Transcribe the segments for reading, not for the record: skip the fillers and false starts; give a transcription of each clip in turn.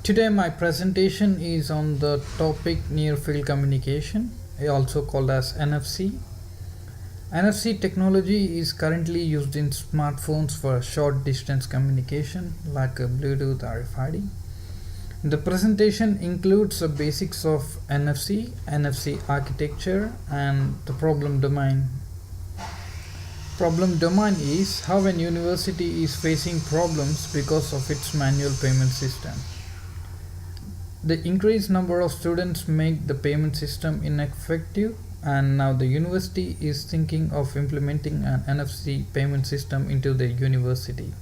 Today my presentation is on the topic near field communication, also called as NFC. NFC technology is currently used in smartphones for short distance communication like Bluetooth or RFID. The presentation includes the basics of NFC architecture and the problem domain. Problem domain is how an university is facing problems because of its manual payment system. The increased number of students make the payment system ineffective, and now the university is thinking of implementing an NFC payment system into the university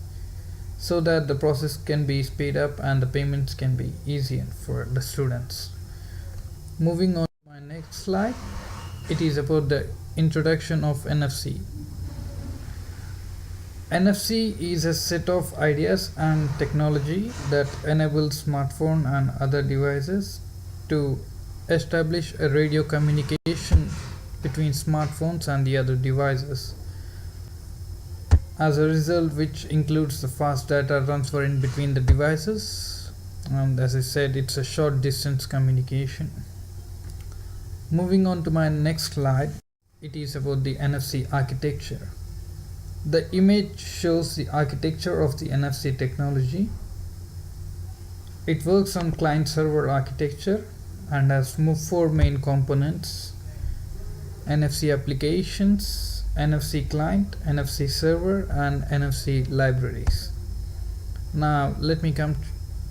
so that the process can be speed up and the payments can be easier for the students. Moving on to my next slide, it is about the introduction of NFC. NFC is a set of ideas and technology that enables smartphone and other devices to establish a radio communication between smartphones and the other devices. As a result, which includes the fast data transfer in between the devices, and as I said, it's a short distance communication. Moving on to my next slide, it is about the NFC architecture. The image shows the architecture of the NFC technology. It works on client-server architecture and has four main components: NFC applications, NFC client, NFC server, and NFC libraries. Now let me come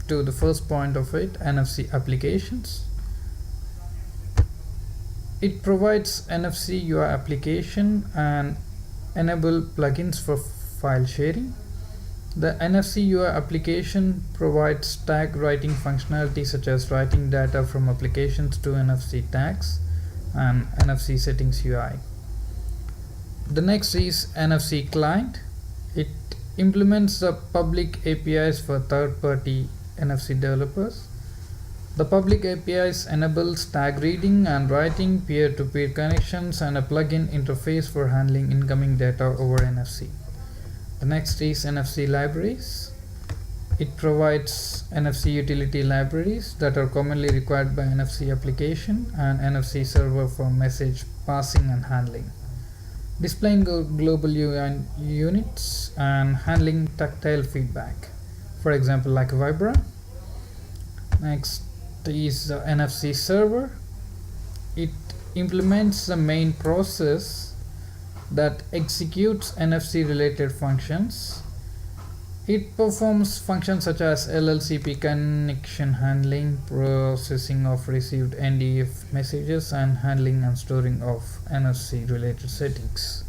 to the first point of it, NFC applications. It provides NFC UI application and enable plugins for file sharing. The NFC UI application provides tag writing functionality such as writing data from applications to NFC tags and NFC settings UI. The next is NFC client. It implements the public APIs for third-party NFC developers. The public APIs enables tag reading and writing, peer-to-peer connections, and a plugin interface for handling incoming data over NFC. The next is NFC libraries. It provides NFC utility libraries that are commonly required by NFC application and NFC server for message passing and handling, displaying global UI units and handling tactile feedback, for example like Vibra. Next is the NFC server. It implements the main process that executes NFC related functions. It performs functions such as LLCP connection handling, processing of received NDF messages, and handling and storing of NFC related settings.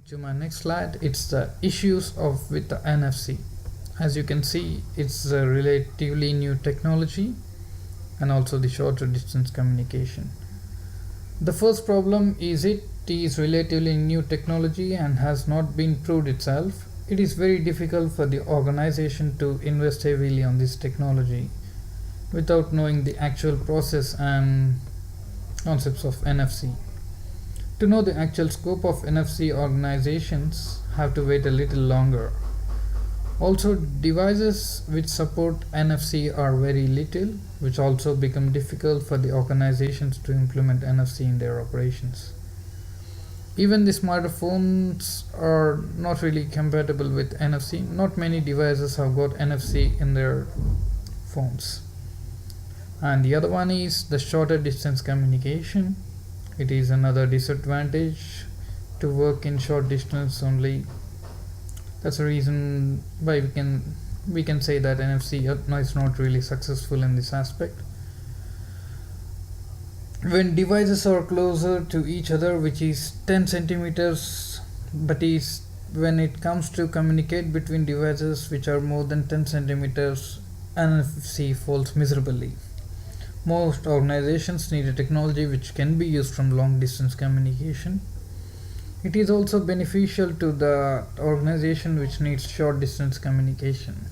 To my next slide, it's the issues with the NFC. As you can see, it's a relatively new technology and also the shorter distance communication. The first problem is it is relatively new technology and has not been proved itself. It is very difficult for the organization to invest heavily on this technology without knowing the actual process and concepts of NFC. To know the actual scope of NFC, organizations have to wait a little longer. Also, devices which support NFC are very little, which also become difficult for the organizations to implement NFC in their operations. Even the smartphones are not really compatible with NFC. Not many devices have got NFC in their phones. And the other one is the shorter distance communication. It is another disadvantage to work in short distance only. That's the reason why we can say that NFC is not really successful in this aspect. When devices are closer to each other, which is 10 centimeters, but when it comes to communicate between devices which are more than 10 centimeters, NFC falls miserably. Most organizations need a technology which can be used from long distance communication. It is also beneficial to the organization which needs short distance communication.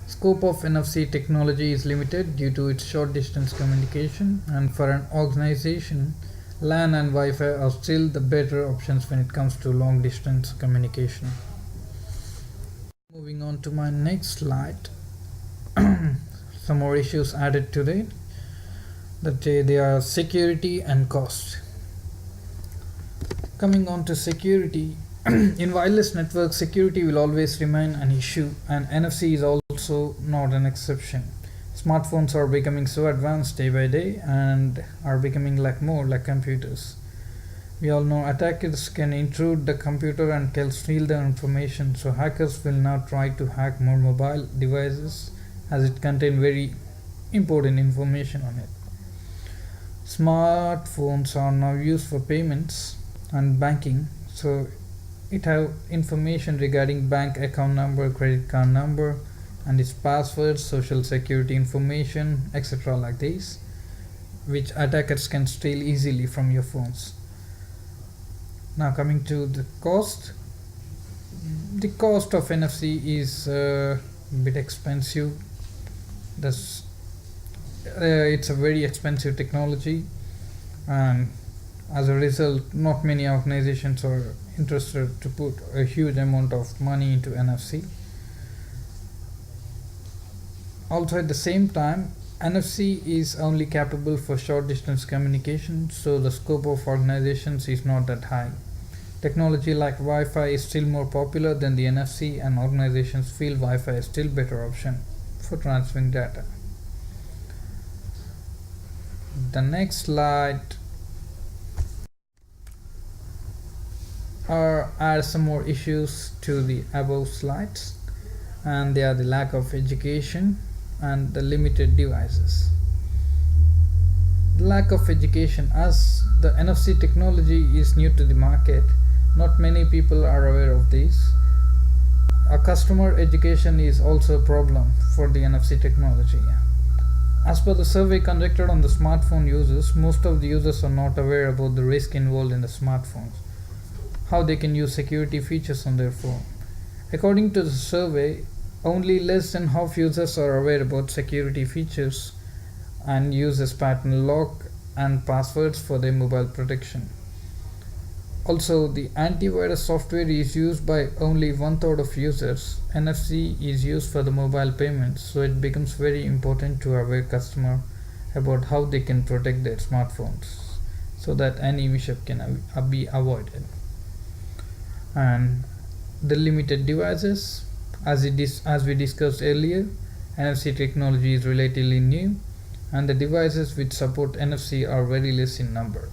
Scope of NFC technology is limited due to its short distance communication, and for an organization, LAN and Wi-Fi are still the better options when it comes to long distance communication. Moving on to my next slide, some more issues added today. That they are security and cost. Coming on to security, in wireless networks, security will always remain an issue, and NFC is also not an exception. Smartphones are becoming so advanced day by day and are becoming like more like computers. We all know attackers can intrude the computer and can steal the information, so hackers will now try to hack more mobile devices as it contain very important information on it. Smartphones are now used for payments and banking, so it have information regarding bank account number, credit card number, and its passwords, social security information, etc. like this, which attackers can steal easily from your phones. Now coming to the cost. The cost of NFC is a bit expensive. That's it's a very expensive technology, and as a result, not many organizations are interested to put a huge amount of money into NFC. Also, at the same time, NFC is only capable for short distance communication, so the scope of organizations is not that high. Technology like Wi-Fi is still more popular than the NFC, and organizations feel Wi-Fi is still better option for transferring data. The next slide add some more issues to the above slides, and they are the lack of education and the limited devices. The lack of education, as the NFC technology is new to the market, not many people are aware of this. A customer education is also a problem for the NFC technology. As per the survey conducted on the smartphone users, most of the users are not aware about the risk involved in the smartphones, how they can use security features on their phone. According to the survey, only less than half users are aware about security features and uses pattern lock and passwords for their mobile protection. Also, the antivirus software is used by only 1/3 of users. NFC is used for the mobile payments, so it becomes very important to aware customer about how they can protect their smartphones so that any mishap can be avoided. And the limited devices, as we discussed earlier, NFC technology is relatively new, and the devices which support NFC are very less in number.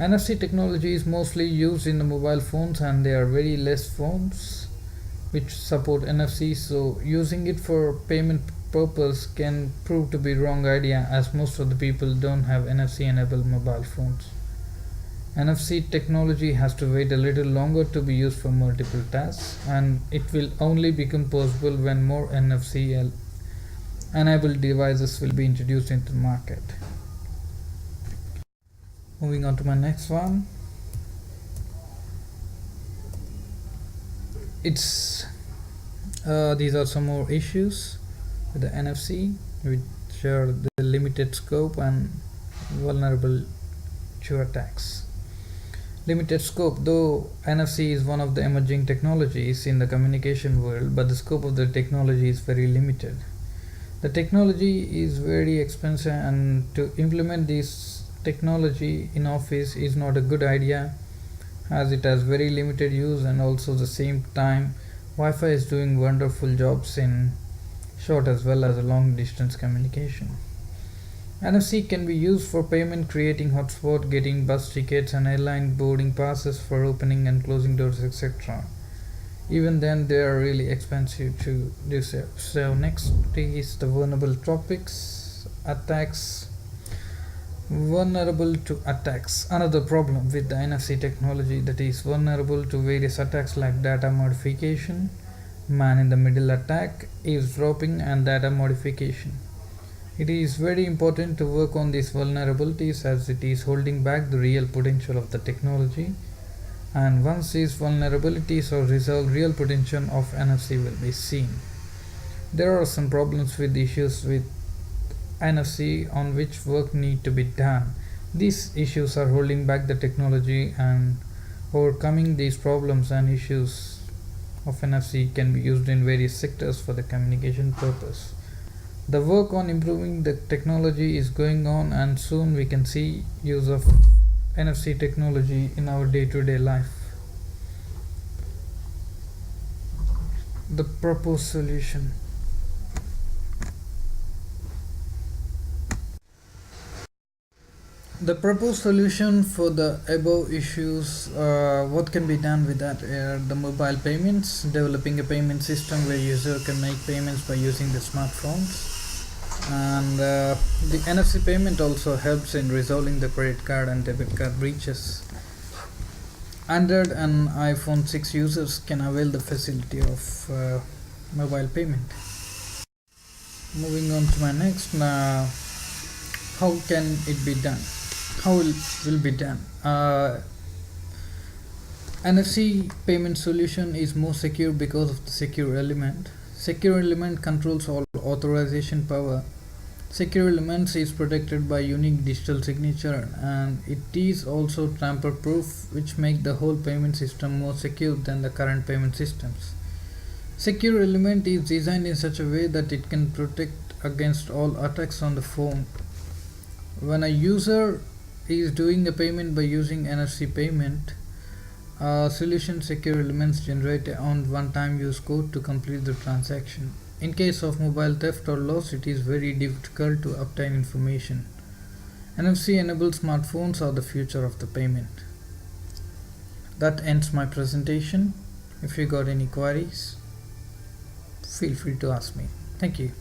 NFC technology is mostly used in the mobile phones, and there are very less phones which support NFC, so using it for payment purpose can prove to be wrong idea, as most of the people don't have NFC enabled mobile phones. NFC technology has to wait a little longer to be used for multiple tasks, and it will only become possible when more NFC enabled devices will be introduced into the market. Moving on to my next one. These are some more issues with the NFC, which are the limited scope and vulnerable to attacks. Limited scope. Though NFC is one of the emerging technologies in the communication world, but the scope of the technology is very limited. The technology is very expensive, and to implement this technology in office is not a good idea, as it has very limited use, and also the same time Wi-Fi is doing wonderful jobs in short as well as a long distance communication. NFC can be used for payment, creating hotspot, getting bus tickets and airline boarding passes for opening and closing doors, etc. Even then, they are really expensive to do so. So next is the vulnerable topics, attacks. Vulnerable to attacks. Another problem with the NFC technology, that is vulnerable to various attacks like data modification, man in the middle attack, eavesdropping, and data modification. It is very important to work on these vulnerabilities, as it is holding back the real potential of the technology. And once these vulnerabilities are resolved, real potential of NFC will be seen. There are some problems with issues with NFC on which work need to be done. These issues are holding back the technology, and overcoming these problems and issues of NFC can be used in various sectors for the communication purpose. The work on improving the technology is going on, and soon we can see use of NFC technology in our day-to-day life. The proposed solution. The proposed solution for the above issues, what can be done with that? The mobile payments, developing a payment system where user can make payments by using the smartphones, and the NFC payment also helps in resolving the credit card and debit card breaches. Android and iPhone 6 users can avail the facility of mobile payment. Moving on to my next, how can it be done? How will be done? NFC payment solution is more secure because of the secure element. Secure element controls all authorization power. Secure elements is protected by unique digital signature, and it is also tamper proof, which make the whole payment system more secure than the current payment systems. Secure element is designed in such a way that it can protect against all attacks on the phone. When a user is doing a payment by using NFC payment, solution secure elements generate a one-time use code to complete the transaction. In case of mobile theft or loss, it is very difficult to obtain information. NFC enabled smartphones are the future of the payment. That ends my presentation. If you got any queries, feel free to ask me. Thank you.